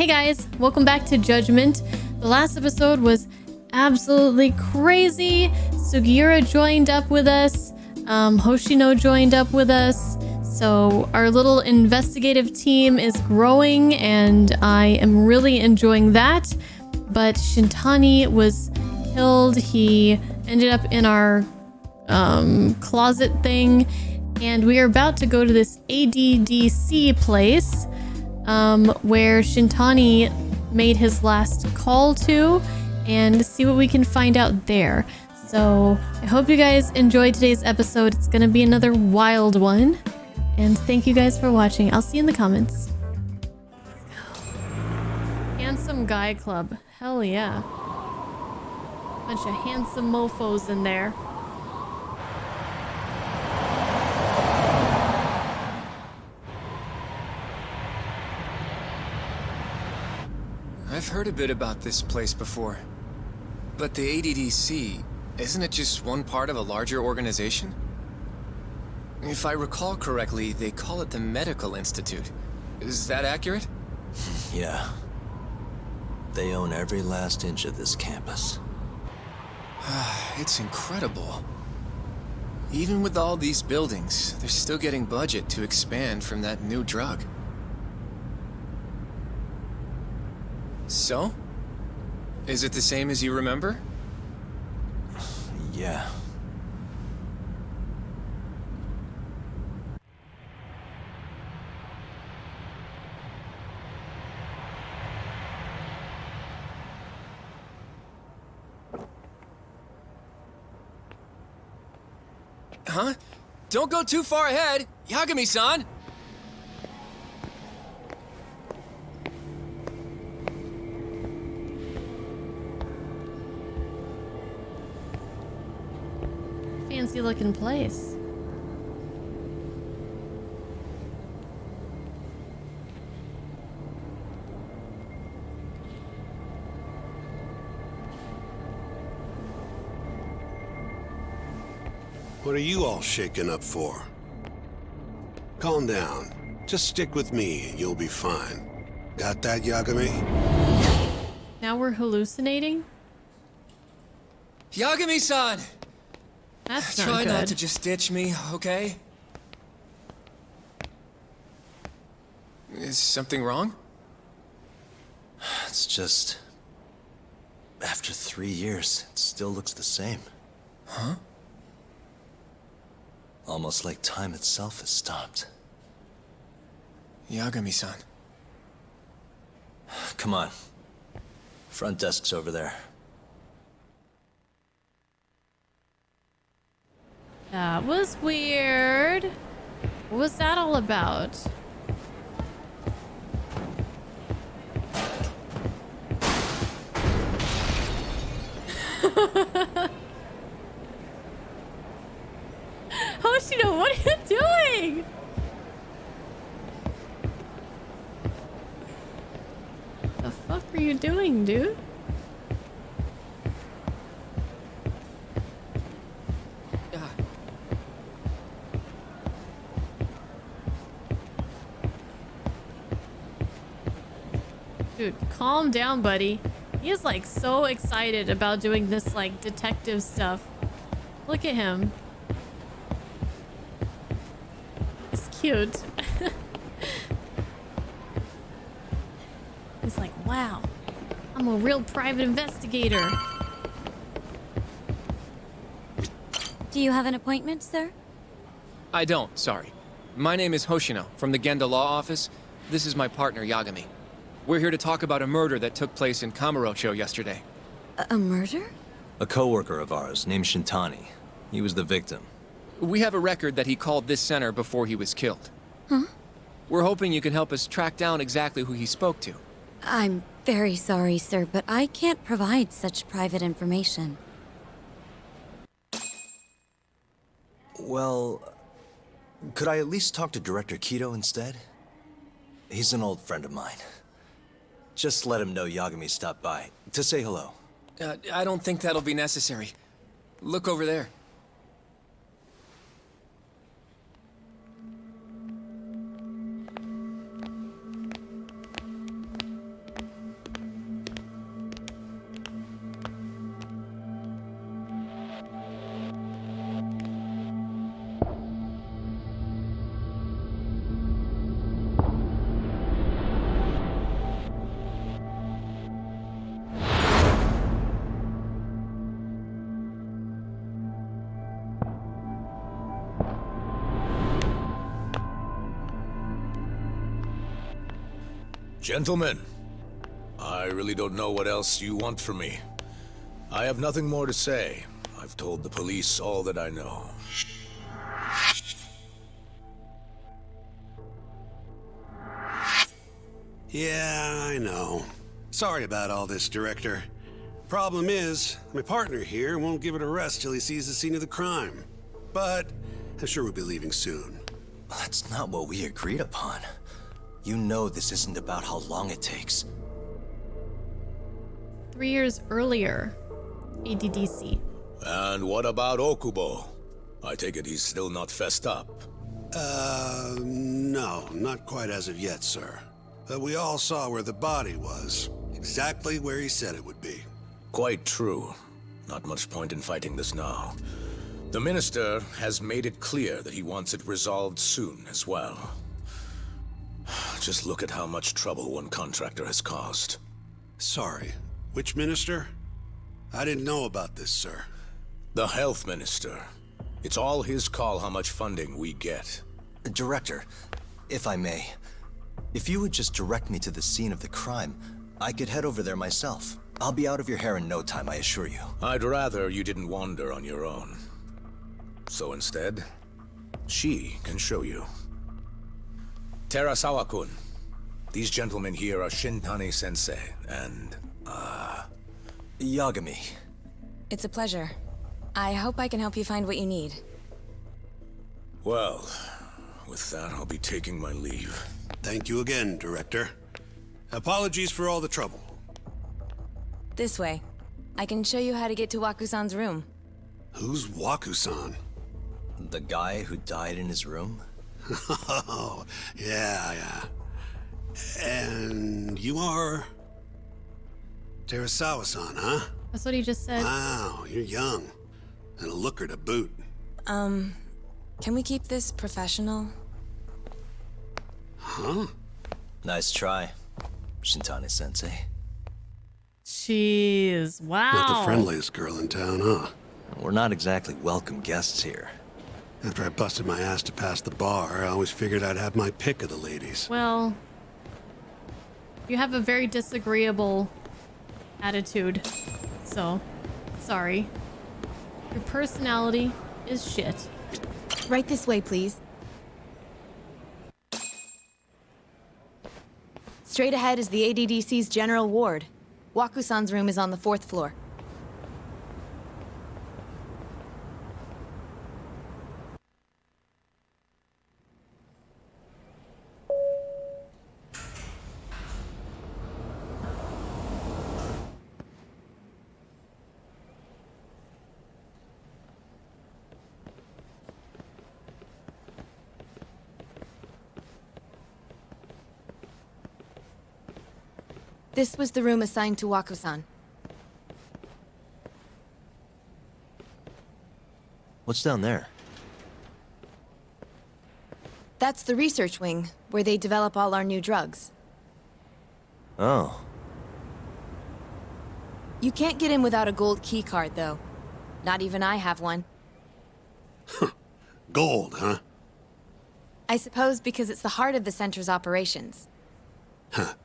Hey guys, welcome back to Judgment. The last episode was absolutely crazy. Sugiura joined up with us. Hoshino joined up with us. So our little investigative team is growing and I am really enjoying that. But Shintani was killed. He ended up in our closet thing. And we are about to go to this ADDC place where Shintani made his last call to and see what we can find out there. So I hope you guys enjoyed today's episode. It's gonna be another wild one. And thank you guys for watching. I'll see you in the comments. Let's go. Handsome Guy Club. Hell yeah. Bunch of handsome mofos in there. I've heard a bit about this place before, but the ADDC, isn't it just one part of a larger organization? If I recall correctly, they call it the Medical Institute. Is that accurate? Yeah. They own every last inch of this campus. It's incredible. Even with all these buildings, they're still getting budget to expand from that new drug. So? Is it the same as you remember? Yeah. Huh? Don't go too far ahead! Yagami-san! Fancy looking place. What are you all shaken up for? Calm down. Just stick with me and you'll be fine. Got that, Yagami? Now we're hallucinating? Yagami-san! That's not Try good. not to just ditch me, okay? Is something wrong? It's just... After 3 years, it still looks the same. Huh? Almost like time itself has stopped. Yagami-san. Come on. Front desk's over there. That was weird. What was that all about? Hoshino, what are you doing? The fuck are you doing, dude? Dude, calm down, buddy. He is like so excited about doing this like detective stuff. Look at him. He's cute. He's like, wow, I'm a real private investigator. Do you have an appointment, sir? I don't, sorry. My name is Hoshino, from the Genda Law Office. This is my partner, Yagami. We're here to talk about a murder that took place in Kamurocho yesterday. A murder? A coworker of ours, named Shintani. He was the victim. We have a record that he called this center before he was killed. Huh? We're hoping you can help us track down exactly who he spoke to. I'm very sorry, sir, but I can't provide such private information. Well, could I at least talk to Director Kido instead? He's an old friend of mine. Just let him know Yagami stopped by, to say hello. I don't think that'll be necessary. Look over there. Gentlemen, I really don't know what else you want from me. I have nothing more to say. I've told the police all that I know. Yeah, I know. Sorry about all this, Director. Problem is, my partner here won't give it a rest till he sees the scene of the crime. But I'm sure we'll be leaving soon. That's not what we agreed upon. You know this isn't about how long it takes. 3 years earlier, ADDC. And what about Okubo? I take it he's still not fessed up. No, not quite as of yet, sir. But we all saw where the body was. Exactly where he said it would be. Quite true. Not much point in fighting this now. The Minister has made it clear that he wants it resolved soon as well. Just look at how much trouble one contractor has caused. Sorry, which minister? I didn't know about this, sir. The Health Minister. It's all his call how much funding we get. Director, if I may, if you would just direct me to the scene of the crime, I could head over there myself. I'll be out of your hair in no time, I assure you. I'd rather you didn't wander on your own. So instead, she can show you. Terasawa-kun, these gentlemen here are Shintani-sensei and, Yagami. It's a pleasure. I hope I can help you find what you need. Well, with that, I'll be taking my leave. Thank you again, Director. Apologies for all the trouble. This way. I can show you how to get to Waku-san's room. Who's Waku-san? The guy who died in his room? Oh, yeah. And you are... Terasawa-san, huh? That's what he just said. Wow, you're young. And a looker to boot. Can we keep this professional? Huh? Nice try, Shintani-sensei. Jeez, wow. Not the friendliest girl in town, huh? We're not exactly welcome guests here. After I busted my ass to pass the bar, I always figured I'd have my pick of the ladies. Well, you have a very disagreeable attitude, so sorry. Your personality is shit. Right this way, please. Straight ahead is the ADDC's general ward. Waku-san's room is on the 4th floor. This was the room assigned to Waku-san. What's down there? That's the research wing, where they develop all our new drugs. Oh. You can't get in without a gold key card, though. Not even I have one. Gold, huh? I suppose because it's the heart of the center's operations. Huh.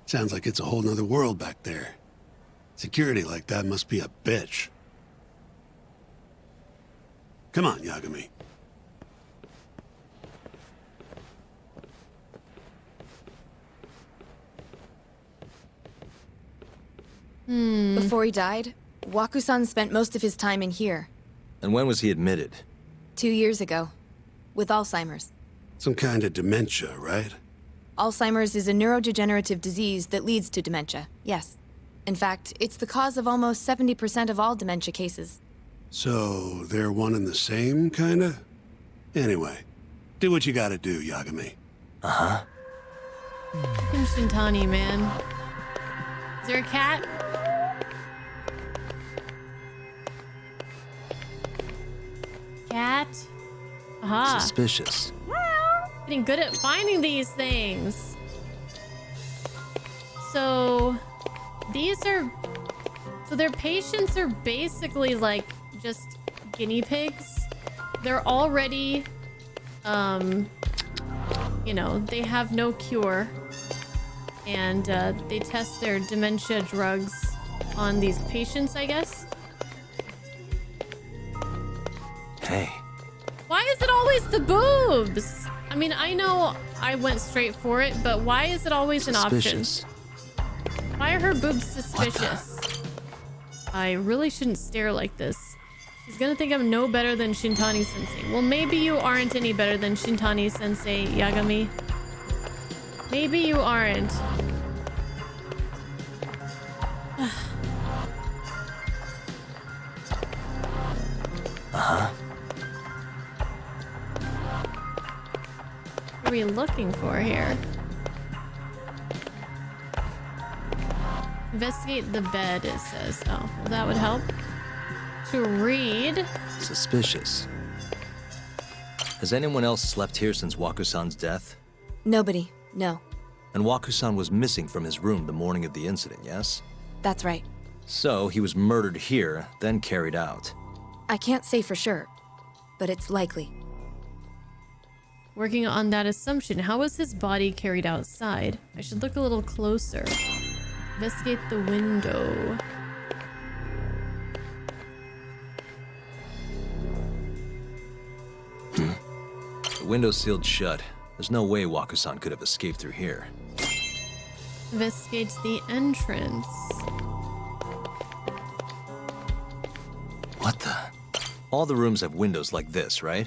Sounds like it's a whole nother world back there. Security like that must be a bitch. Come on, Yagami. Before he died, Waku-san spent most of his time in here. And when was he admitted? 2 years ago. With Alzheimer's. Some kind of dementia, right? Alzheimer's is a neurodegenerative disease that leads to dementia, yes. In fact, it's the cause of almost 70% of all dementia cases. So, they're one and the same, kinda? Anyway, do what you gotta do, Yagami. Uh-huh. Fucking Shintani, man. Is there a cat? Cat? Aha. Suspicious. Getting good at finding these things. So their patients are basically like just guinea pigs. They're already, you know, they have no cure. and they test their dementia drugs on these patients, I guess. Hey, Why is it always the boobs? I mean, I know I went straight for it, but why is it always an option? suspicious. Why are her boobs suspicious? I really shouldn't stare like this. She's gonna think I'm no better than Shintani-sensei. Well, maybe you aren't any better than Shintani-sensei, Yagami. Maybe you aren't. Uh-huh. What are we looking for here? Investigate the bed, it says. Oh, well, that would help. To read. Suspicious. Has anyone else slept here since Waku-san's death? Nobody, no. And Waku-san was missing from his room the morning of the incident, yes? That's right. So he was murdered here, then carried out. I can't say for sure, but it's likely. Working on that assumption, how was his body carried outside? I should look a little closer. Investigate the window. The window's sealed shut. There's no way Waku-san could have escaped through here. Investigate the entrance. What the? All the rooms have windows like this, right?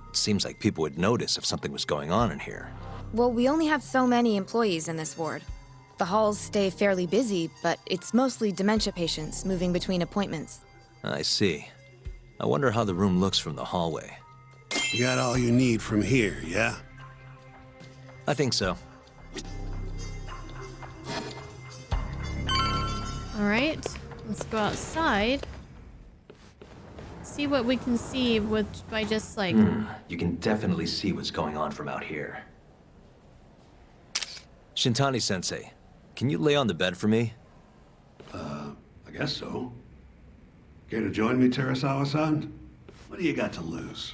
It seems like people would notice if something was going on in here. Well, we only have so many employees in this ward. The halls stay fairly busy, but it's mostly dementia patients moving between appointments. I see. I wonder how the room looks from the hallway. You got all you need from here, yeah? I think so. All right, let's go outside. See what we can see with by just like. You can definitely see what's going on from out here. Shintani-sensei, can you lay on the bed for me? I guess so. Care to join me, Terasawa-san? What do you got to lose?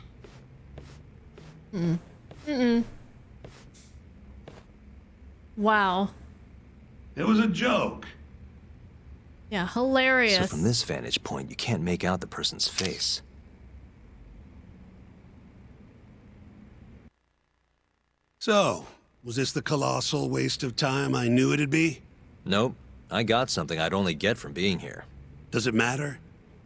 Wow. It was a joke. Yeah, hilarious. So from this vantage point, you can't make out the person's face. So, was this the colossal waste of time I knew it'd be? Nope. I got something I'd only get from being here. Does it matter?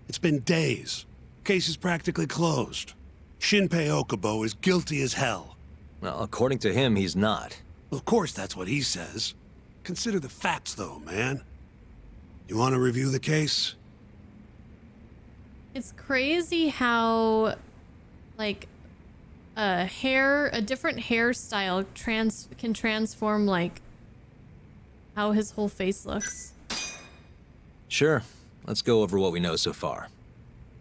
It's been days. Case is practically closed. Shinpei Okubo is guilty as hell. Well, according to him, he's not. Of course that's what he says. Consider the facts, though, man. You want to review the case? It's crazy how, like, a different hairstyle can transform, like, how his whole face looks. Sure. Let's go over what we know so far.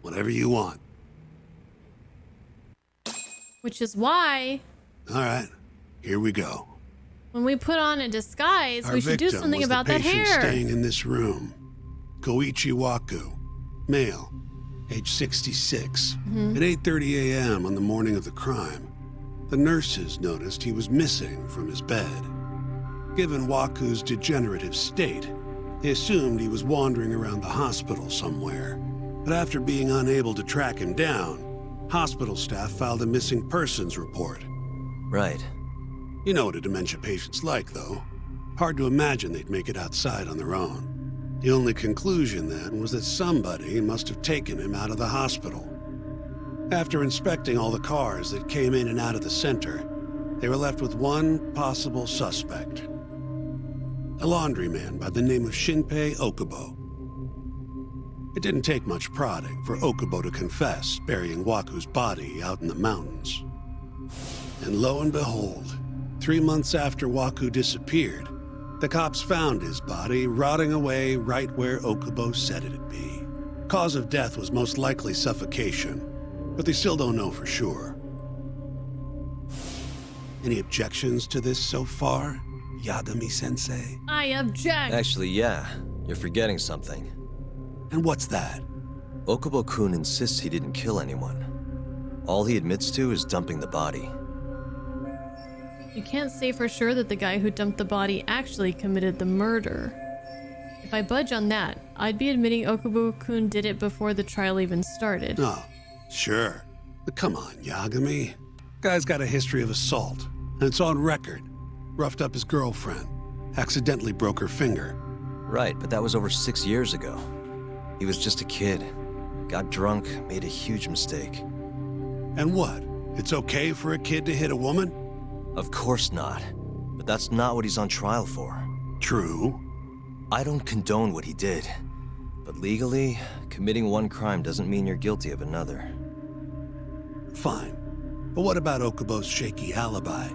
Whatever you want. Which is why, All right, here we go. when we put on a disguise, Our we should do victim something was about the that patient hair. staying in this room. Koichi Waku, male, age 66. At 8:30 a.m. on the morning of the crime, the nurses noticed he was missing from his bed. Given Waku's degenerative state, they assumed he was wandering around the hospital somewhere. But after being unable to track him down, hospital staff filed a missing persons report. Right. You know what a dementia patient's like, though. Hard to imagine they'd make it outside on their own. The only conclusion then was that somebody must have taken him out of the hospital. After inspecting all the cars that came in and out of the center, they were left with one possible suspect. A laundryman by the name of Shinpei Okubo. It didn't take much prodding for Okubo to confess burying Waku's body out in the mountains. And lo and behold, 3 months after Waku disappeared, the cops found his body rotting away right where Okubo said it'd be. Cause of death was most likely suffocation, but they still don't know for sure. Any objections to this so far, Yagami-sensei? I object. Actually, yeah. You're forgetting something. And what's that? Okubo-kun insists he didn't kill anyone. All he admits to is dumping the body. You can't say for sure that the guy who dumped the body actually committed the murder. If I budge on that, I'd be admitting Okubo-kun did it before the trial even started. Oh, sure. But come on, Yagami. Guy's got a history of assault, and it's on record. Roughed up his girlfriend. Accidentally broke her finger. Right, but that was over 6 years ago. He was just a kid. Got drunk, made a huge mistake. And what? It's okay for a kid to hit a woman? Of course not. But that's not what he's on trial for. True. I don't condone what he did. But legally, committing one crime doesn't mean you're guilty of another. Fine. But what about Okubo's shaky alibi?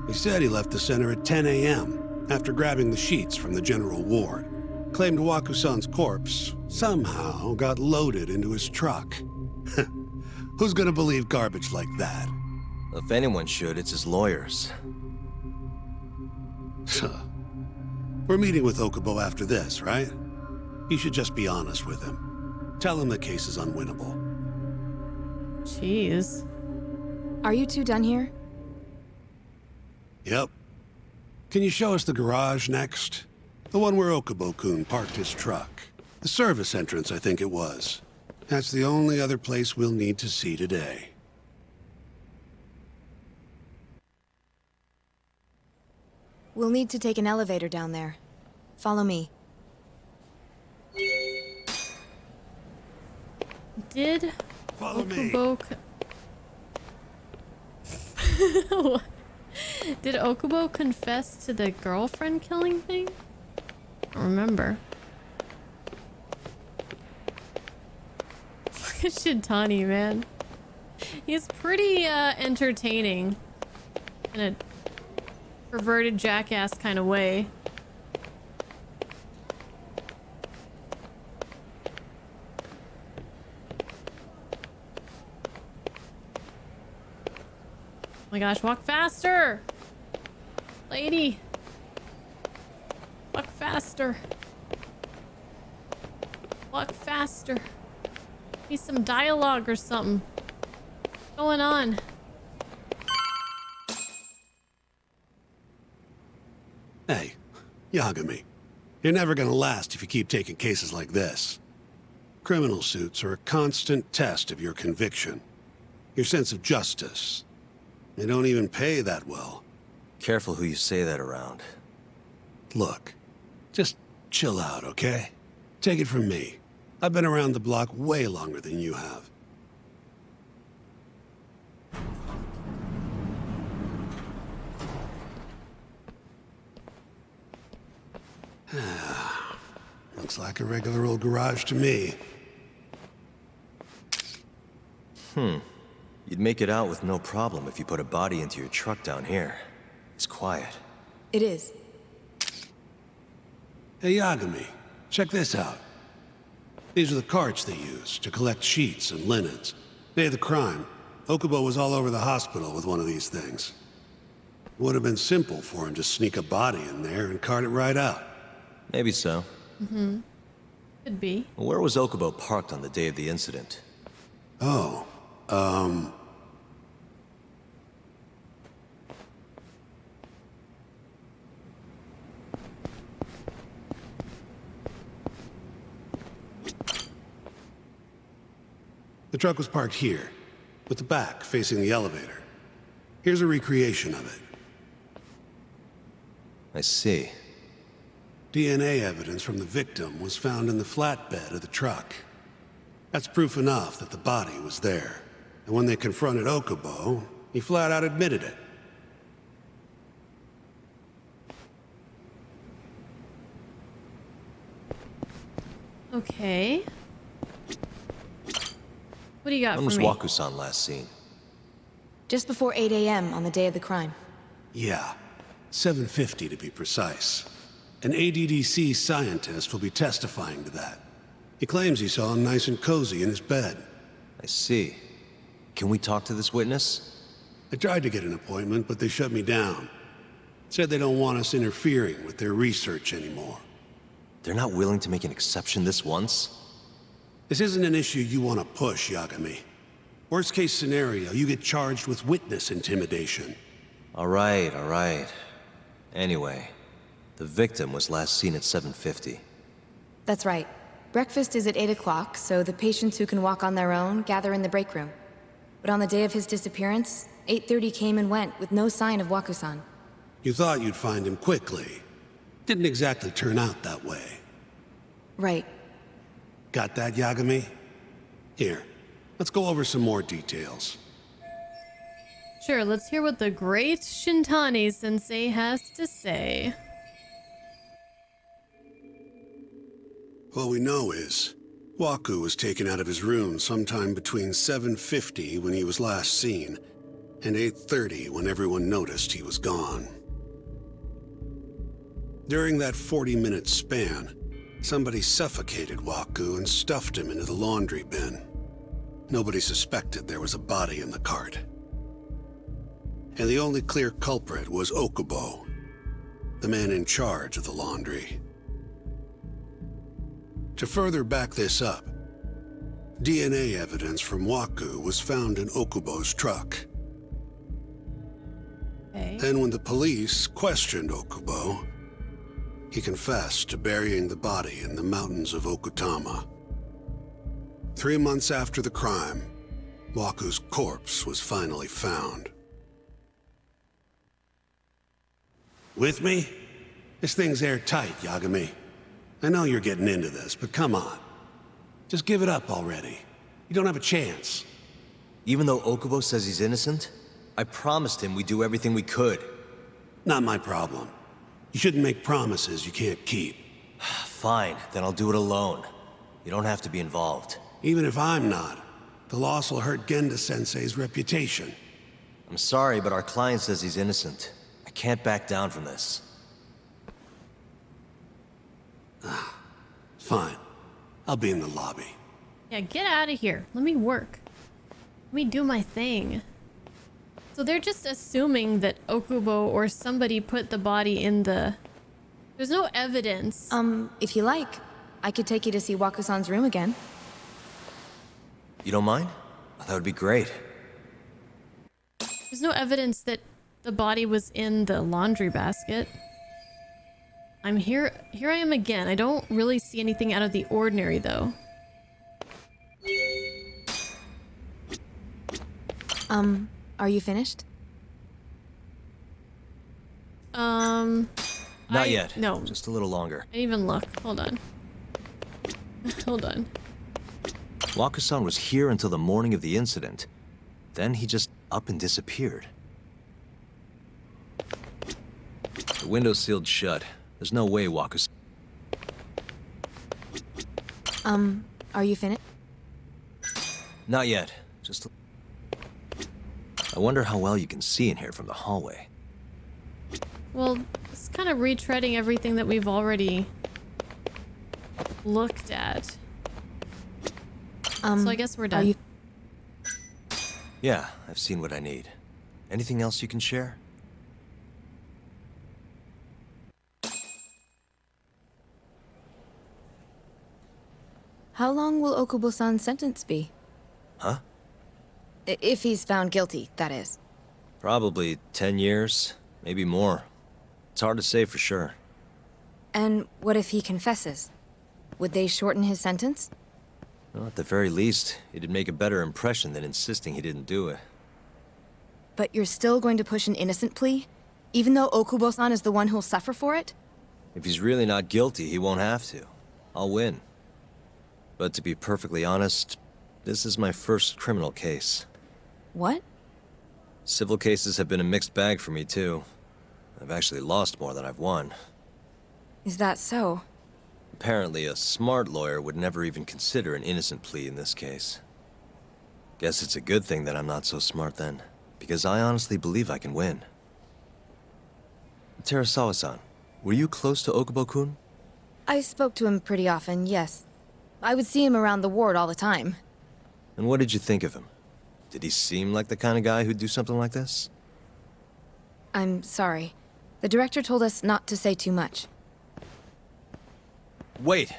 He said he left the center at 10 a.m. after grabbing the sheets from the general ward. Claimed Wakusan's corpse somehow got loaded into his truck. Who's gonna believe garbage like that? If anyone should, it's his lawyers. We're meeting with Okubo after this, right? You should just be honest with him. Tell him the case is unwinnable. Jeez. Are you two done here? Yep. Can you show us the garage next? The one where Okubo-kun parked his truck. The service entrance, I think it was. That's the only other place we'll need to see today. We'll need to take an elevator down there. Follow me. Did Follow me. Okubo... Did Okubo confess to the girlfriend killing thing? I don't remember. Fucking Shintani, man. He's pretty entertaining in a perverted jackass kind of way. Oh my gosh, walk faster! Lady! Walk faster. Walk faster. Need some dialogue or something. What's going on? Hey, Yagami. You're never gonna last if you keep taking cases like this. Criminal suits are a constant test of your conviction. Your sense of justice. They don't even pay that well. Careful who you say that around. Look, just chill out, okay? Take it from me. I've been around the block way longer than you have. Looks like a regular old garage to me. You'd make it out with no problem if you put a body into your truck down here. It's quiet. It is. Hey, Yagami, check this out. These are the carts they use to collect sheets and linens. Day of the crime, Okubo was all over the hospital with one of these things. Would have been simple for him to sneak a body in there and cart it right out. Maybe so. Could be. Where was Okubo parked on the day of the incident? Oh, the truck was parked here, with the back facing the elevator. Here's a recreation of it. I see. DNA evidence from the victim was found in the flatbed of the truck. That's proof enough that the body was there. And when they confronted Okubo, he flat out admitted it. Okay. What do you got When was for me? Wakusan last seen? Just before 8 a.m. on the day of the crime. Yeah, 7:50 to be precise. An ADDC scientist will be testifying to that. He claims he saw him nice and cozy in his bed. I see. Can we talk to this witness? I tried to get an appointment, but they shut me down. Said they don't want us interfering with their research anymore. They're not willing to make an exception this once? This isn't an issue you want to push, Yagami. Worst case scenario, you get charged with witness intimidation. All right. Anyway, the victim was last seen at 7:50. That's right. Breakfast is at 8 o'clock, so the patients who can walk on their own gather in the break room. But on the day of his disappearance, 8:30 came and went with no sign of Waku-san. You thought you'd find him quickly. Didn't exactly turn out that way. Right. Got that, Yagami? Here, let's go over some more details. Sure, let's hear what the great Shintani-sensei has to say. All we know is, Waku was taken out of his room sometime between 7:50 when he was last seen, and 8:30 when everyone noticed he was gone. During that 40-minute span, somebody suffocated Waku and stuffed him into the laundry bin. Nobody suspected there was a body in the cart. And the only clear culprit was Okubo, the man in charge of the laundry. To further back this up, DNA evidence from Waku was found in Okubo's truck. Okay. Then when the police questioned Okubo, he confessed to burying the body in the mountains of Okutama. 3 months after the crime, Waku's corpse was finally found. With me? This thing's airtight, Yagami. I know you're getting into this, but come on. Just give it up already. You don't have a chance. Even though Okubo says he's innocent, I promised him we'd do everything we could. Not my problem. You shouldn't make promises you can't keep. Fine, then I'll do it alone. You don't have to be involved. Even if I'm not, the loss will hurt Genda-sensei's reputation. I'm sorry, but our client says he's innocent. I can't back down from this. Fine. I'll be in the lobby. Yeah, get out of here. Let me work. Let me do my thing. So they're just assuming that Okubo or somebody put the body in the... There's no evidence. If you like, I could take you to see Waku-san's room again. You don't mind? That would be great. There's no evidence that the body was in the laundry basket. I'm here. Here I am again. I don't really see anything out of the ordinary, though. Are you finished? Not yet. No. Just a little longer. I didn't even look. Hold on. Hold on. Waku-san was here until the morning of the incident. Then he just up and disappeared. The window's sealed shut. There's no way Waku-san... Are you finished? Not yet. Just... I wonder how well you can see in here from the hallway. Well, it's kind of retreading everything that we've already looked at. So I guess we're done. Yeah, I've seen what I need. Anything else you can share? How long will Okubo-san's sentence be? Huh? If he's found guilty, that is. Probably 10 years, maybe more. It's hard to say for sure. And what if he confesses? Would they shorten his sentence? Well, at the very least, it'd make a better impression than insisting he didn't do it. But you're still going to push an innocent plea? Even though Okubo-san is the one who'll suffer for it? If he's really not guilty, he won't have to. I'll win. But to be perfectly honest, this is my first criminal case. What? Civil cases have been a mixed bag for me, too. I've actually lost more than I've won. Is that so? Apparently, a smart lawyer would never even consider an innocent plea in this case. Guess it's a good thing that I'm not so smart then, because I honestly believe I can win. Terasawa-san, were you close to Okubo-kun? I spoke to him pretty often, yes. I would see him around the ward all the time. And what did you think of him? Did he seem like the kind of guy who'd do something like this? I'm sorry. The director told us not to say too much. Wait!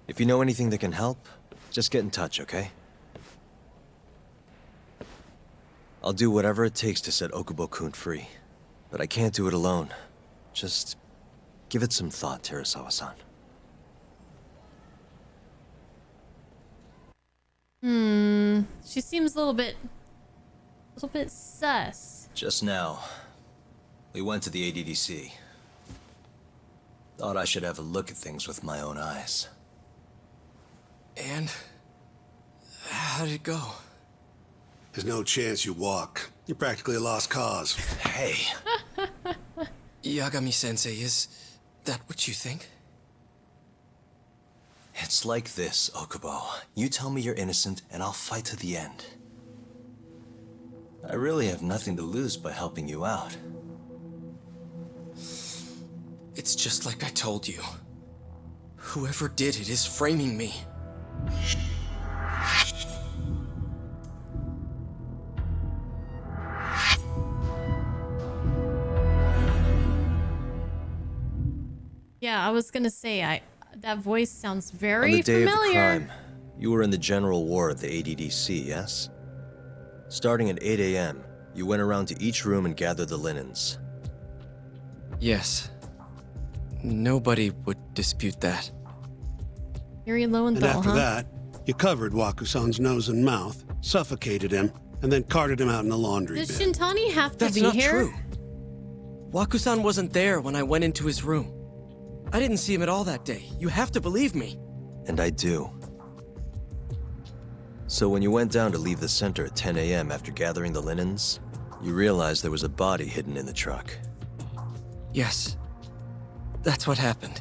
If you know anything that can help, just get in touch, okay? I'll do whatever it takes to set Okubo-kun free. But I can't do it alone. Just give it some thought, Terasawa-san. She seems a little bit sus. Just now, we went to the ADDC. Thought I should have a look at things with my own eyes. And how did it go? There's no chance you walk. You're practically a lost cause. Hey, Yagami-sensei, is that what you think? it's like this, Okubo. You tell me you're innocent, and I'll fight to the end. I really have nothing to lose by helping you out. It's just like I told you. Whoever did it is framing me. Yeah, I was gonna say, that voice sounds On very the day familiar. of the crime, you were in the general ward at the ADDC, yes? Starting at 8 a.m., you went around to each room and gathered the linens. Yes. Nobody would dispute that. Yuri Lowenthal, And after huh? that, you covered Wakusan's nose and mouth, suffocated him, and then carted him out in the laundry Does bin. Shintani have to That's be not here? true. Wakusan wasn't there when I went into his room. I didn't see him at all that day. You have to believe me. And I do. So when you went down to leave the center at 10 a.m. after gathering the linens, you realized there was a body hidden in the truck. Yes. That's what happened.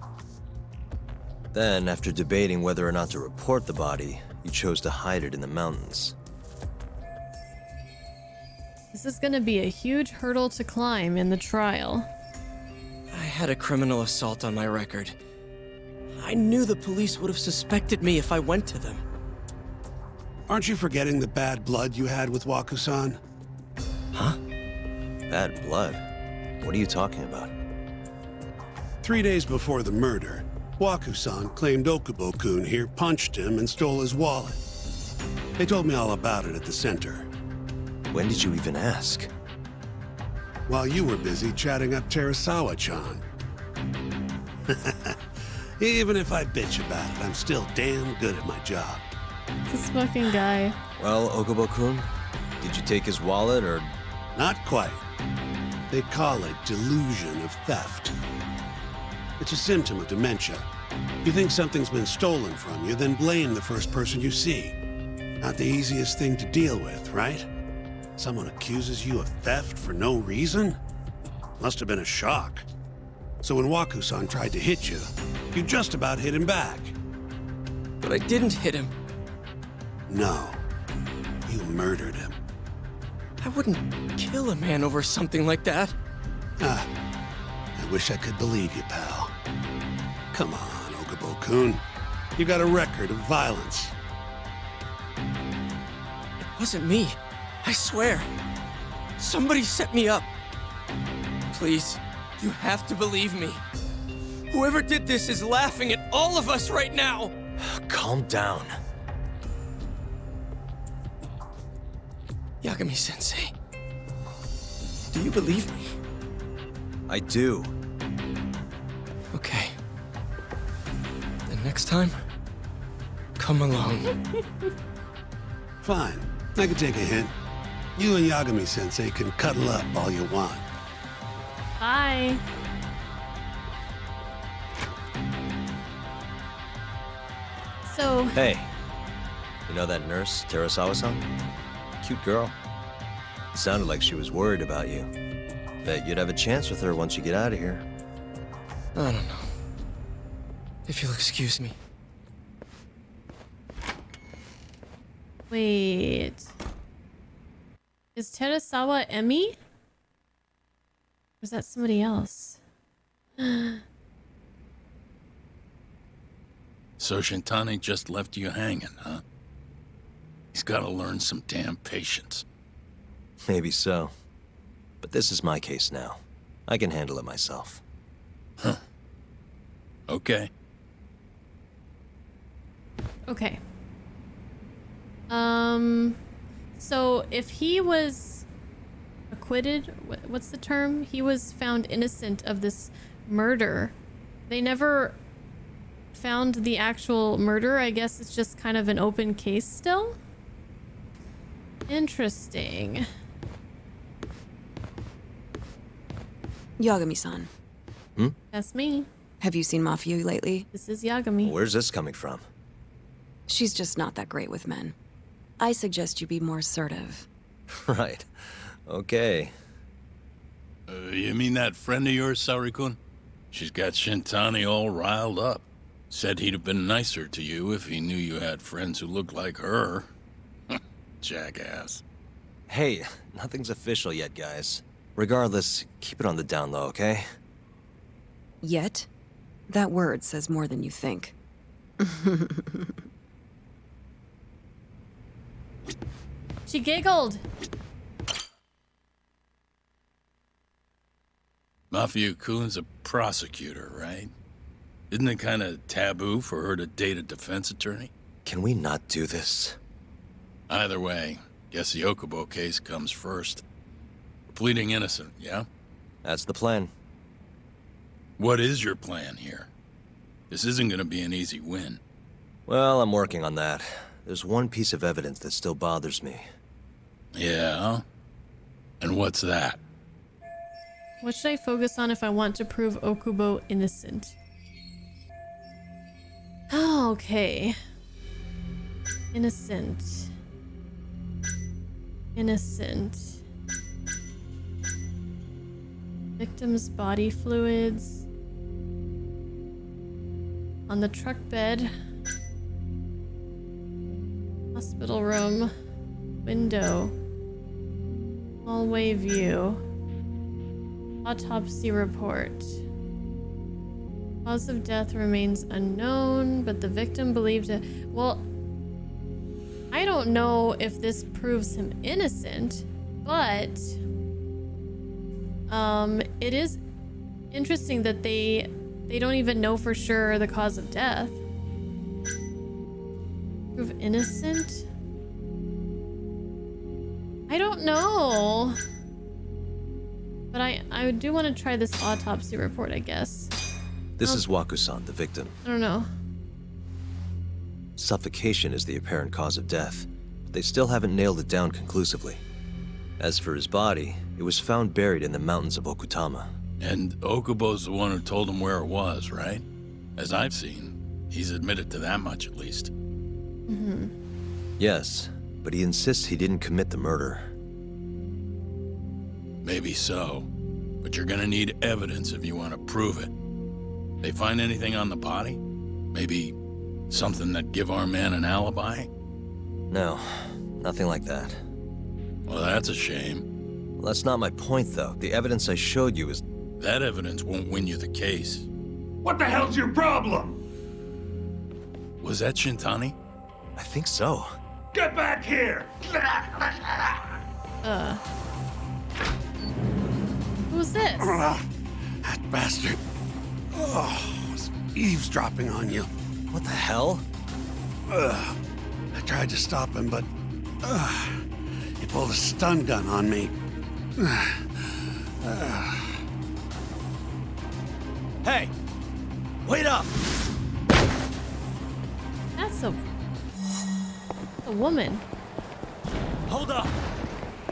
Then, after debating whether or not to report the body, you chose to hide it in the mountains. This is gonna be a huge hurdle to climb in the trial. I had a criminal assault on my record. I knew the police would have suspected me if I went to them. Aren't you forgetting the bad blood you had with Wakusan? Huh? Bad blood? What are you talking about? 3 days before the murder, Wakusan claimed Okubo-kun here punched him and stole his wallet. They told me all about it at the center. When did you even ask? While you were busy chatting up Terasawa-chan. Even if I bitch about it, I'm still damn good at my job. This fucking guy. Well, Okubo-kun, did you take his wallet or... Not quite. They call it delusion of theft. It's a symptom of dementia. You think something's been stolen from you, then blame the first person you see. Not the easiest thing to deal with, right? Someone accuses you of theft for no reason? Must have been a shock. So when Wakusan tried to hit you, you just about hit him back. But I didn't hit him. No, you murdered him. I wouldn't kill a man over something like that. I wish I could believe you, pal. Come on, Okubo-kun. You got a record of violence. It wasn't me. I swear. Somebody set me up. Please, you have to believe me. Whoever did this is laughing at all of us right now. Calm down. Yagami-sensei, do you believe me? I do. Okay. Then next time, come along. Fine. I can take a hint. You and Yagami-sensei can cuddle up all you want. Bye. So, Hey, you know that nurse, Terasawa-san? Cute girl. Sounded like she was worried about you. Bet you'd have a chance with her once you get out of here. I don't know. If you'll excuse me. wait. Is Terasawa Emmy? Or is that somebody else? So Shintani just left you hanging, huh? He's gotta learn some damn patience. Maybe so. But this is my case now. I can handle it myself. Huh. Okay. Okay. So if he was acquitted. What's the term? He was found innocent of this murder. They never found the actual murder. I guess it's just kind of an open case still. Interesting. Yagami-san, That's me. have you seen Mafia lately? This is Yagami. Where's this coming from? She's just not that great with men. I suggest you be more assertive. Right. Okay. You mean that friend of yours, Saori-kun? She's got Shintani all riled up. Said he'd have been nicer to you if he knew you had friends who looked like her. Jackass. Hey, nothing's official yet, guys. Regardless, keep it on the down low, okay? Yet? That word says more than you think. She giggled. Mafia-kun's a prosecutor, right? Isn't it kind of taboo for her to date a defense attorney? Can we not do this? Either way, guess the Okubo case comes first. We're pleading innocent, yeah? That's the plan. What is your plan here? This isn't gonna be an easy win. Well, I'm working on that. There's one piece of evidence that still bothers me. Yeah? And what's that? What should I focus on if I want to prove Okubo innocent? Oh, okay. Innocent. Innocent. Victim's body fluids. On the truck bed. Hospital room. Window. Hallway view. Autopsy report. Cause of death remains unknown, but the victim believed it. Well, I don't know if this proves him innocent, but it is interesting that they don't even know for sure the cause of death. Prove innocent? I don't know. But I do want to try this autopsy report, I guess. This is Waku-san, the victim. I don't know. Suffocation is the apparent cause of death, but they still haven't nailed it down conclusively. As for his body, it was found buried in the mountains of Okutama. And Okubo's the one who told him where it was, right? As I've seen, he's admitted to that much at least. Yes, but he insists he didn't commit the murder. Maybe so, but you're gonna need evidence if you want to prove it. They find anything on the body? Maybe something that give our man an alibi? No, nothing like that. Well, that's a shame. Well, that's not my point, though. The evidence I showed you is... That evidence won't win you the case. What the hell's your problem? Was that Shintani? I think so. Get back here! Who's this? That bastard. Oh, was eavesdropping on you. What the hell? I tried to stop him, but he pulled a stun gun on me. Hey! Wait up! That's a woman. Hold up!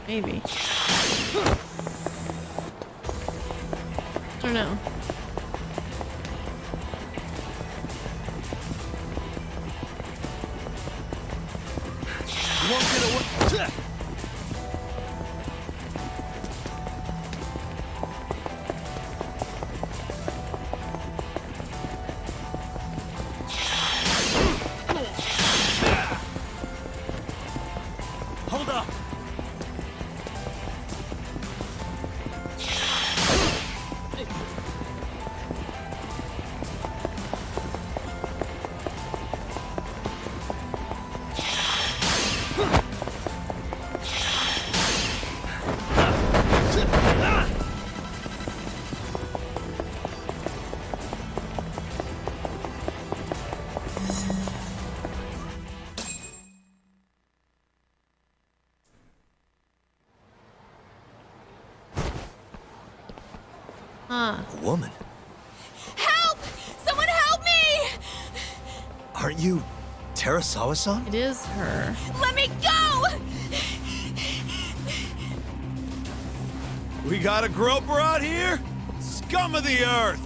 Maybe. I don't know. You won't get away... Hold up! Huh. A woman? Help! Someone help me! Aren't you Terasawa-san? It is her. Let me go! We got a groper out here? Scum of the earth!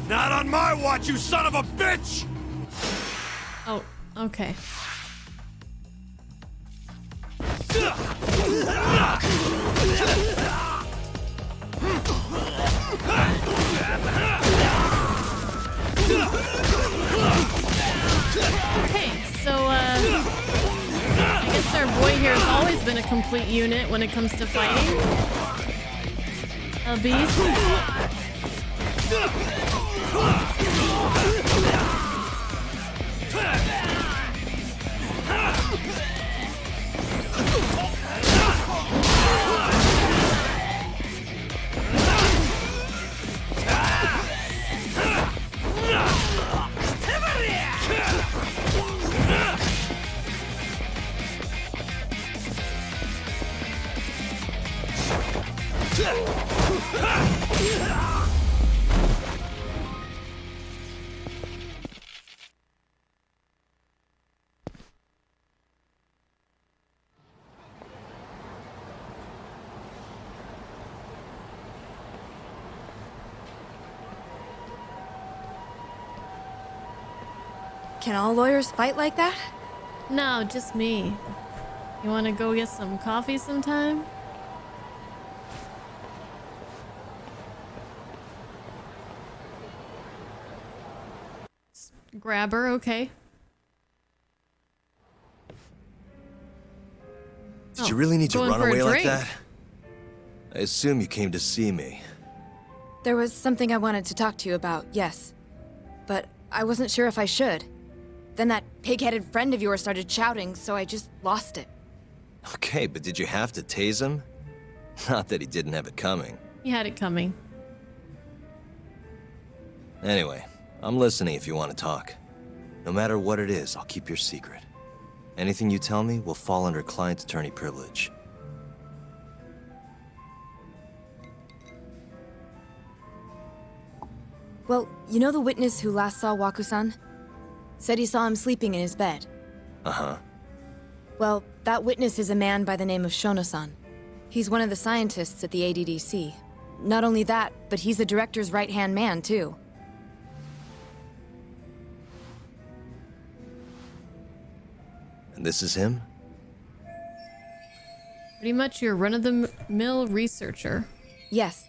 Not on my watch, you son of a bitch! Oh, okay. Okay, so, I guess our boy here has always been a complete unit when it comes to fighting. A beast. Can all lawyers fight like that? No, just me. You want to go get some coffee sometime? Grab her, okay. Did you really need to going run for a away like drink. that? I assume you came to see me. There was something I wanted to talk to you about, yes. But I wasn't sure if I should. Then that pig-headed friend of yours started shouting, so I just lost it. Okay, but did you have to tase him? Not that he didn't have it coming. He had it coming. Anyway, I'm listening if you want to talk. No matter what it is, I'll keep your secret. Anything you tell me will fall under client attorney privilege. Well, you know the witness who last saw Waku-san? Said he saw him sleeping in his bed. Uh-huh. Well, that witness is a man by the name of Shono-san. He's one of the scientists at the ADDC. Not only that, but he's the director's right-hand man, too. And this is him? Pretty much your run-of-the-mill researcher. Yes.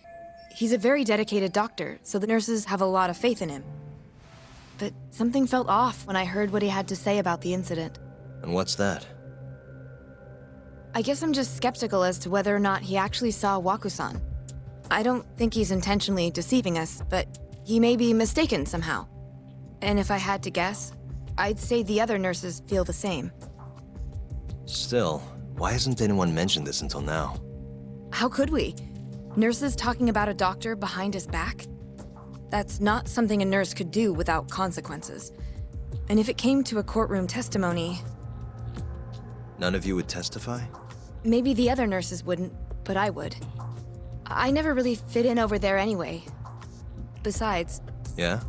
He's a very dedicated doctor, so the nurses have a lot of faith in him. But something felt off when I heard what he had to say about the incident. And what's that? I guess I'm just skeptical as to whether or not he actually saw Waku-san. I don't think he's intentionally deceiving us, but he may be mistaken somehow. And if I had to guess, I'd say the other nurses feel the same. Still, why hasn't anyone mentioned this until now? How could we? Nurses talking about a doctor behind his back? That's not something a nurse could do without consequences. And if it came to a courtroom testimony... None of you would testify? Maybe the other nurses wouldn't, but I would. I never really fit in over there anyway. Besides... Yeah?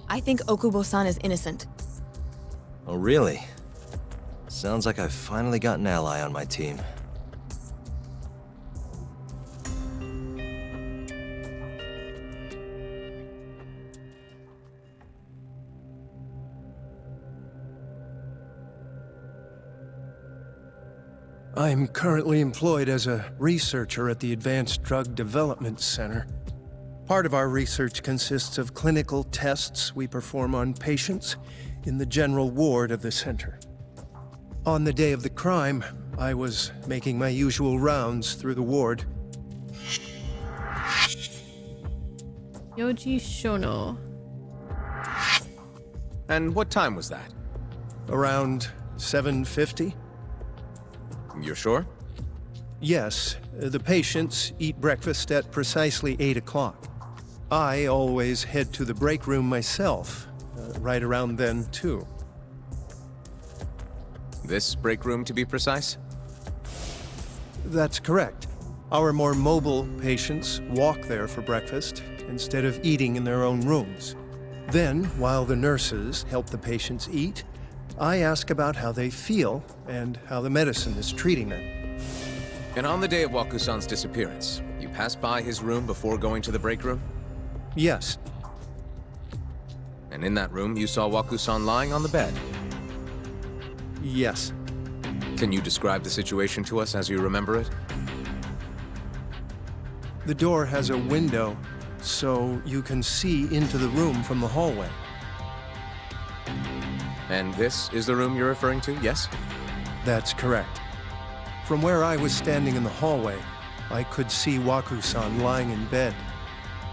I think Okubo-san is innocent. Oh, really? Sounds like I've finally got an ally on my team. I'm currently employed as a researcher at the Advanced Drug Development Center. Part of our research consists of clinical tests we perform on patients in the general ward of the center. On the day of the crime, I was making my usual rounds through the ward. Yoji Shono. And what time was that? Around 7:50? You're sure? Yes, the patients eat breakfast at precisely 8 o'clock. I always head to the break room myself, right around then, too. This break room, to be precise? That's correct. Our more mobile patients walk there for breakfast instead of eating in their own rooms. Then, while the nurses help the patients eat, I ask about how they feel and how the medicine is treating them. And on the day of Wakusan's disappearance, you passed by his room before going to the break room? Yes. And in that room, you saw Wakusan lying on the bed? Yes. Can you describe the situation to us as you remember it? The door has a window, so you can see into the room from the hallway. And this is the room you're referring to, yes? That's correct. From where I was standing in the hallway, I could see Waku-san lying in bed.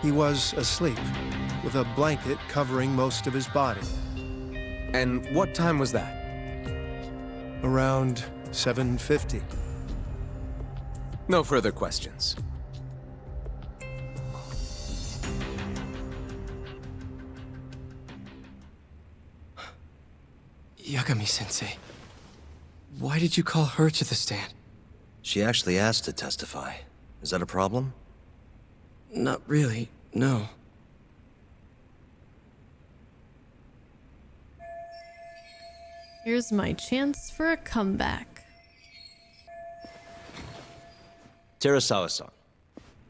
He was asleep, with a blanket covering most of his body. And what time was that? Around 7:50. No further questions. Yagami-sensei, why did you call her to the stand? She actually asked to testify. Is that a problem? Not really, no. Here's my chance for a comeback. Terasawa-san,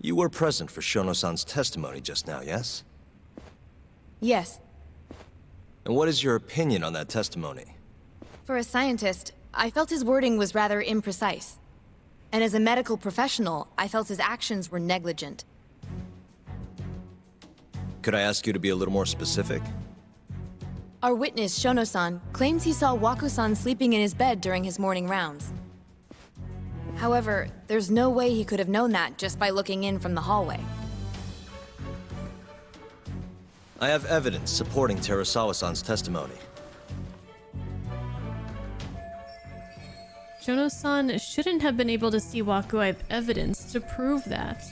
you were present for Shono-san's testimony just now, yes? Yes. And what is your opinion on that testimony? For a scientist, I felt his wording was rather imprecise. And as a medical professional, I felt his actions were negligent. Could I ask you to be a little more specific? Our witness, Shono-san, claims he saw Waku-san sleeping in his bed during his morning rounds. However, there's no way he could have known that just by looking in from the hallway. I have evidence supporting Terasawa-san's testimony. Shono-san shouldn't have been able to see Waku. I have evidence to prove that.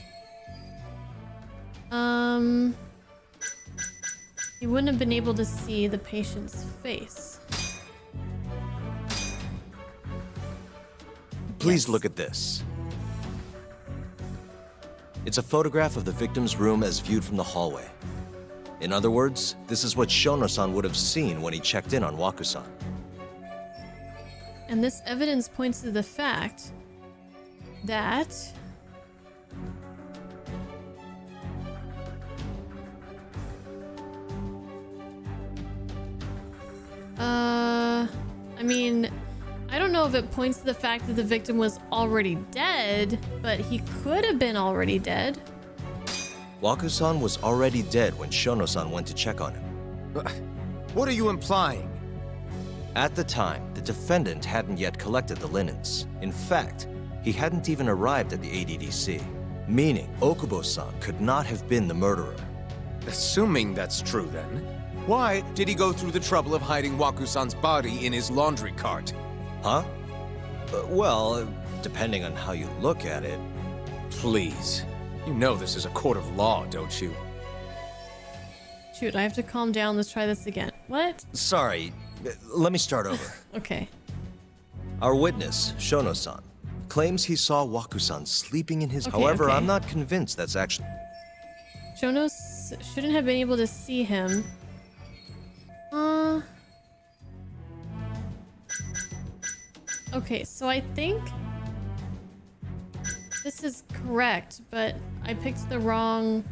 He wouldn't have been able to see the patient's face. Please Yes. look at this. It's a photograph of the victim's room as viewed from the hallway. In other words, this is what Shono-san would have seen when he checked in on Waku-san. And this evidence points to the fact that I mean, I don't know if it points to the fact that the victim was already dead, but he could have been already dead. Waku-san was already dead when Shono-san went to check on him. What are you implying? At the time, the defendant hadn't yet collected the linens. In fact, he hadn't even arrived at the ADDC, meaning Okubo-san could not have been the murderer. Assuming that's true, then, why did he go through the trouble of hiding Waku-san's body in his laundry cart? Huh? Well, depending on how you look at it. Please. You know this is a court of law, don't you? Shoot, I have to calm down. Let's try this again. What? Sorry, let me start over. Okay. Our witness, Shono-san, claims he saw Waku-san sleeping in his... However, okay. I'm not convinced that's actually... Shono shouldn't have been able to see him. Okay, so I think this is correct, but I picked the wrong...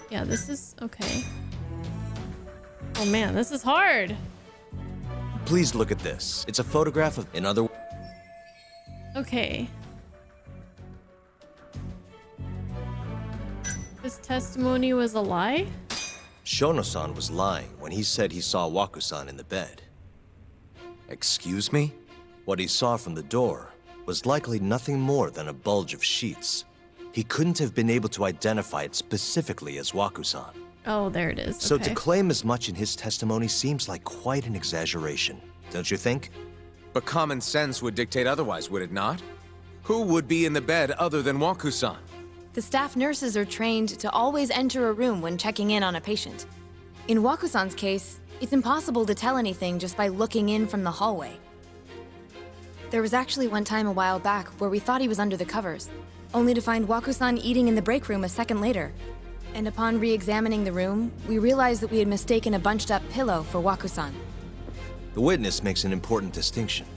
Yeah, this is okay. Oh man, this is hard. Please look at this. It's a photograph of... In other... Okay. This testimony was a lie? Shono-san was lying when he said he saw Waku-san in the bed. Excuse me? What he saw from the door was likely nothing more than a bulge of sheets. He couldn't have been able to identify it specifically as Waku-san. Oh, there it is. So okay. to claim as much in his testimony seems like quite an exaggeration, don't you think? But common sense would dictate otherwise, would it not? Who would be in the bed other than Waku-san? The staff nurses are trained to always enter a room when checking in on a patient. In Wakusan's case, it's impossible to tell anything just by looking in from the hallway. There was actually one time a while back where we thought he was under the covers, only to find Wakusan eating in the break room a second later. And upon re-examining the room, we realized that we had mistaken a bunched-up pillow for Wakusan. The witness makes an important distinction.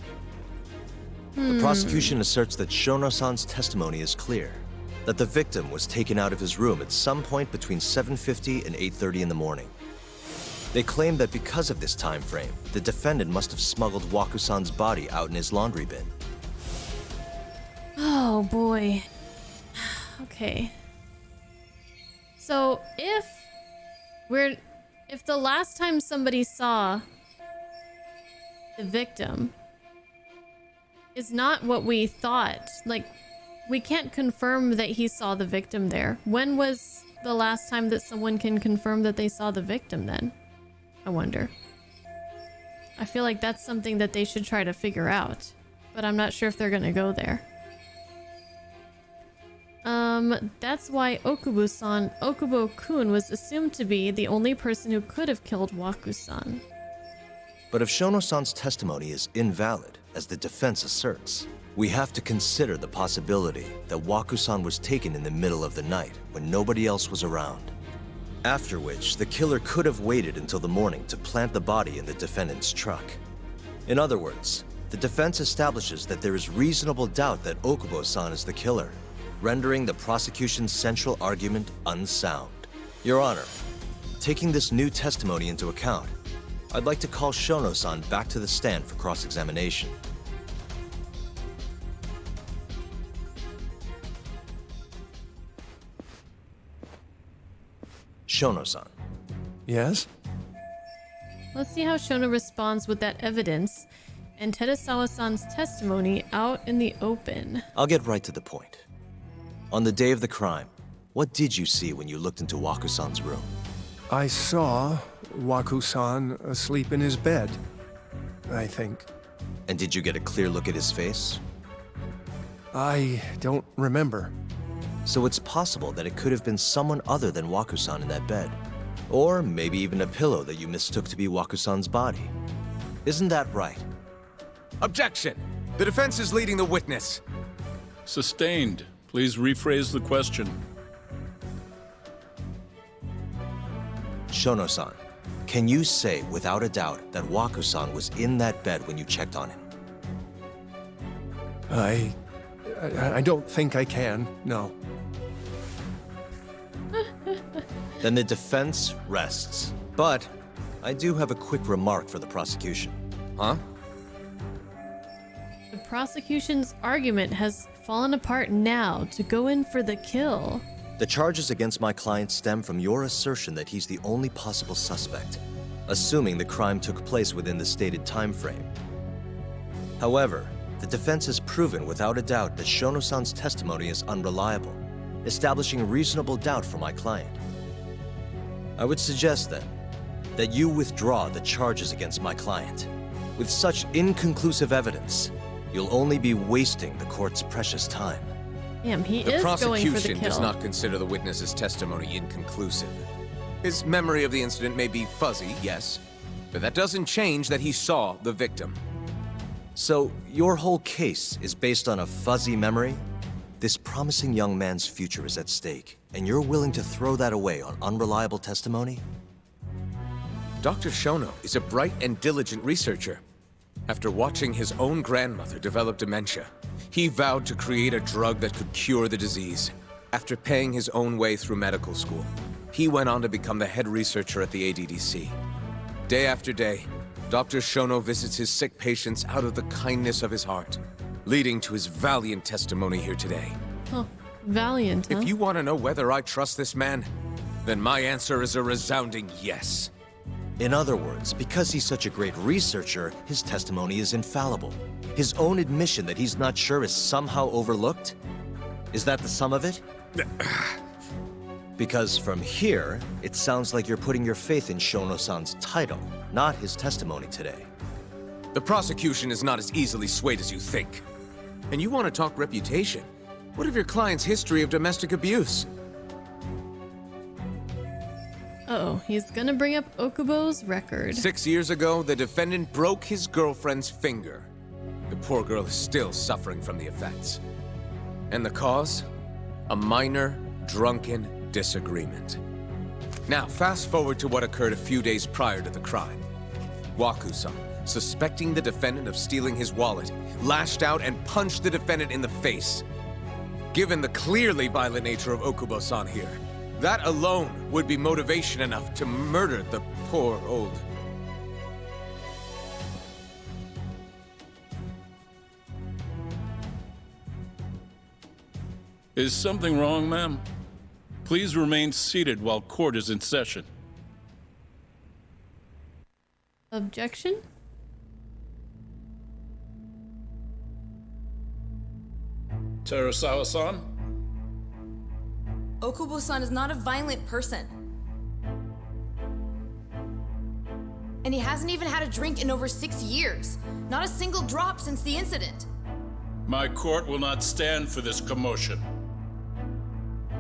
The prosecution asserts that Shono-san's testimony is clear, that the victim was taken out of his room at some point between 7:50 and 8:30 in the morning. They claim that because of this time frame, the defendant must have smuggled Wakusan's body out in his laundry bin. Oh boy. Okay. So if the last time somebody saw the victim is not what we thought, like, we can't confirm that he saw the victim there. When was the last time that someone can confirm that they saw the victim then? I wonder. I feel like that's something that they should try to figure out, but I'm not sure if they're gonna go there. That's why Okubo-kun was assumed to be the only person who could have killed Waku-san. But if Shono-san's testimony is invalid, as the defense asserts, we have to consider the possibility that Waku-san was taken in the middle of the night when nobody else was around. After which, the killer could have waited until the morning to plant the body in the defendant's truck. In other words, the defense establishes that there is reasonable doubt that Okubo-san is the killer, rendering the prosecution's central argument unsound. Your Honor, taking this new testimony into account, I'd like to call Shono-san back to the stand for cross-examination. Shono-san. Yes? Let's see how Shono responds with that evidence and Terusawa-san's testimony out in the open. I'll get right to the point. On the day of the crime, what did you see when you looked into Waku-san's room? I saw Waku-san asleep in his bed, I think. And did you get a clear look at his face? I don't remember. So it's possible that it could have been someone other than Waku-san in that bed. Or maybe even a pillow that you mistook to be Waku-san's body. Isn't that right? Objection! The defense is leading the witness. Sustained. Please rephrase the question. Shono-san, can you say without a doubt that Waku-san was in that bed when you checked on him? I don't think I can, no. Then the defense rests. But I do have a quick remark for the prosecution. Huh? The prosecution's argument has fallen apart now to go in for the kill. The charges against my client stem from your assertion that he's the only possible suspect, assuming the crime took place within the stated time frame. However, the defense has proven without a doubt that Shono-san's testimony is unreliable, establishing reasonable doubt for my client. I would suggest then that you withdraw the charges against my client. With such inconclusive evidence, you'll only be wasting the court's precious time. Damn, he The is going for the prosecution kill. does not consider the witness's testimony inconclusive. His memory of the incident may be fuzzy, yes, but that doesn't change that he saw the victim. So, your whole case is based on a fuzzy memory? This promising young man's future is at stake, and you're willing to throw that away on unreliable testimony? Dr. Shono is a bright and diligent researcher. After watching his own grandmother develop dementia, he vowed to create a drug that could cure the disease. After paying his own way through medical school, he went on to become the head researcher at the ADDC. Day after day, Dr. Shono visits his sick patients out of the kindness of his heart, leading to his valiant testimony here today. Huh. Valiant, huh? If you want to know whether I trust this man, then my answer is a resounding yes. In other words, because he's such a great researcher, his testimony is infallible. His own admission that he's not sure is somehow overlooked? Is that the sum of it? Because from here, it sounds like you're putting your faith in Shono-san's title, not his testimony today. The prosecution is not as easily swayed as you think. And you want to talk reputation? What of your client's history of domestic abuse? Uh-oh, he's gonna bring up Okubo's record. 6 years ago, the defendant broke his girlfriend's finger. The poor girl is still suffering from the effects. And the cause? A minor, drunken disagreement. Now, fast forward to what occurred a few days prior to the crime. Waku-san, suspecting the defendant of stealing his wallet, lashed out and punched the defendant in the face. Given the clearly violent nature of Okubo-san here, that alone would be motivation enough to murder the poor old... Is something wrong, ma'am? Please remain seated while court is in session. Objection? Terasawa-san? Okubo-san is not a violent person. And he hasn't even had a drink in over 6 years. Not a single drop since the incident. My court will not stand for this commotion.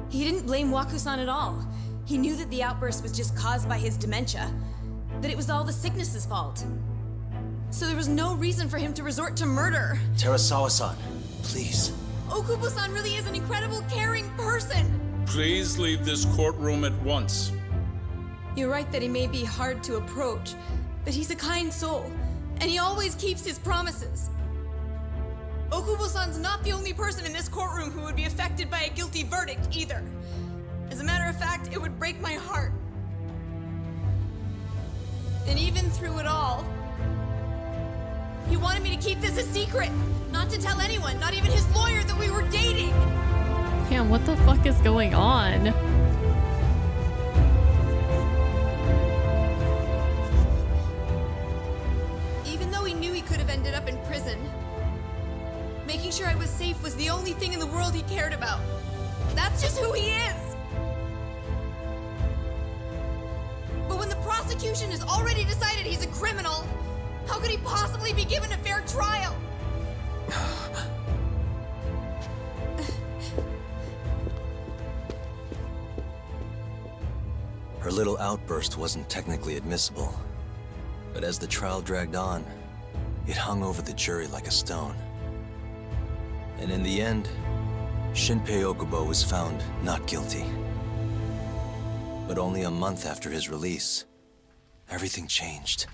He didn't blame Waku-san at all. He knew that the outburst was just caused by his dementia. That it was all the sickness's fault. So there was no reason for him to resort to murder. Terasawa-san, please. Okubo-san really is an incredible, caring person. Please leave this courtroom at once. You're right that he may be hard to approach, but he's a kind soul, and he always keeps his promises. Okubo-san's not the only person in this courtroom who would be affected by a guilty verdict, either. As a matter of fact, it would break my heart. And even through it all, he wanted me to keep this a secret, not to tell anyone, not even his lawyer, that we were dating. Damn, what the fuck is going on? Even though he knew he could have ended up in prison, making sure I was safe was the only thing in the world he cared about. That's just who he is. But when the prosecution has already decided he's a criminal, how could he possibly be given a fair trial? Her little outburst wasn't technically admissible, but as the trial dragged on, it hung over the jury like a stone. And in the end, Shinpei Okubo was found not guilty. But only a month after his release, everything changed.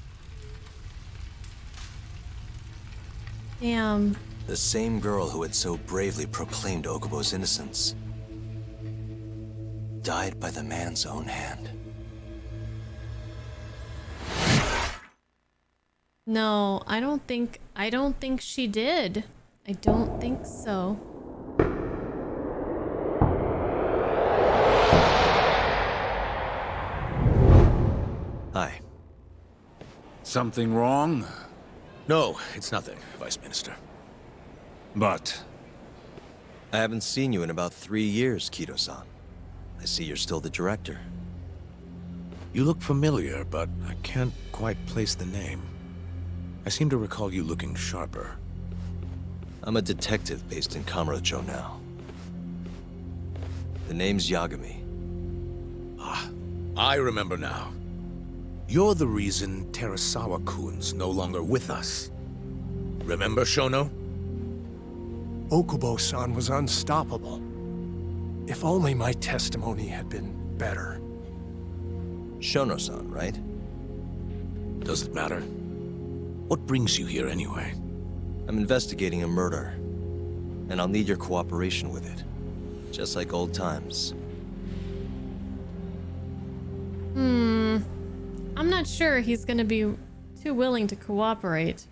Damn. The same girl who had so bravely proclaimed Okubo's innocence died by the man's own hand. No, I don't think she did. I don't think so. Hi. Something wrong? No, it's nothing, Vice Minister. But... I haven't seen you in about 3 years, Kido-san. I see you're still the director. You look familiar, but I can't quite place the name. I seem to recall you looking sharper. I'm a detective based in Kamurocho now. The name's Yagami. Ah, I remember now. You're the reason Terasawa-kun's no longer with us. Remember, Shono? Okubo-san was unstoppable. If only my testimony had been better. Shono-san, right? Does it matter? What brings you here anyway? I'm investigating a murder, and I'll need your cooperation with it. Just like old times. I'm not sure he's gonna be too willing to cooperate.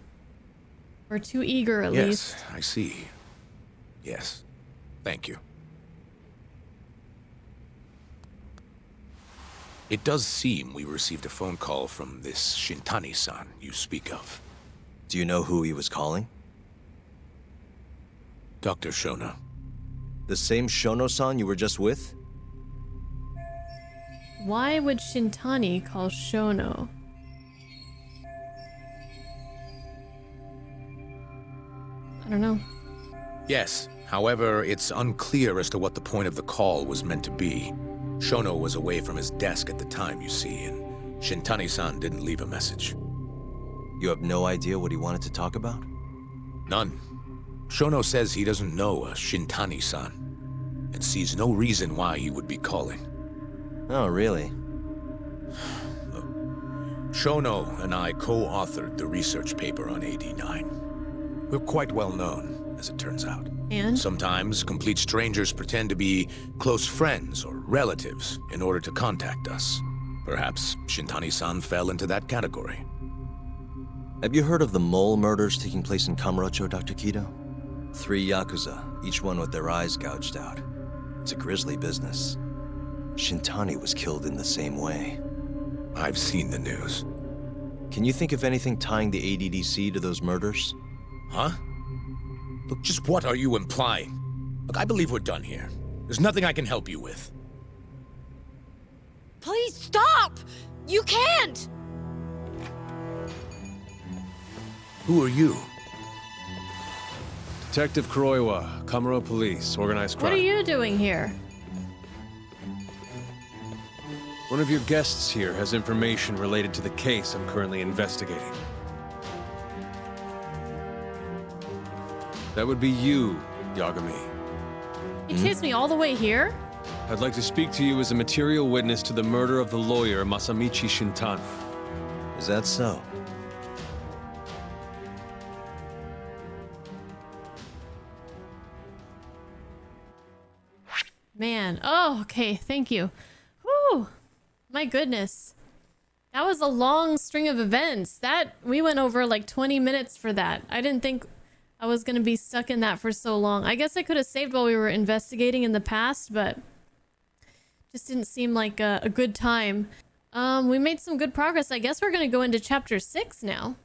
Or too eager, at least. Yes, I see. Yes. Thank you. It does seem we received a phone call from this Shintani-san you speak of. Do you know who he was calling? Dr. Shono. The same Shono-san you were just with? Why would Shintani call Shono? Yes, However, it's unclear as to what the point of the call was meant to be. Shono was away from his desk at the time, you see, and Shintani-san didn't leave a message. You have no idea what he wanted to talk about? None. Shono says he doesn't know a Shintani-san, and sees no reason why he would be calling. Oh, really? Look, Shono and I co-authored the research paper on AD9. We're quite well known, as it turns out. And? Sometimes complete strangers pretend to be close friends or relatives in order to contact us. Perhaps Shintani-san fell into that category. Have you heard of the mole murders taking place in Kamurocho, Dr. Kido? 3 Yakuza, each one with their eyes gouged out. It's a grisly business. Shintani was killed in the same way. I've seen the news. Can you think of anything tying the ADDC to those murders? Huh? Look, just what are you implying? Look, I believe we're done here. There's nothing I can help you with. Please stop! You can't! Who are you? Detective Kuroiwa, Kamuro Police, Organized Crime. What are you doing here? One of your guests here has information related to the case I'm currently investigating. That would be you, Yagami. You chased me all the way here? I'd like to speak to you as a material witness to the murder of the lawyer Masamichi Shintani. Is that so? Man. Oh, okay. Thank you. Whew. My goodness. That was a long string of events. We went over like 20 minutes for that. I didn't think I was going to be stuck in that for so long. I guess I could have saved while we were investigating in the past, but just didn't seem like a good time. We made some good progress. I guess we're going to go into chapter 6 now.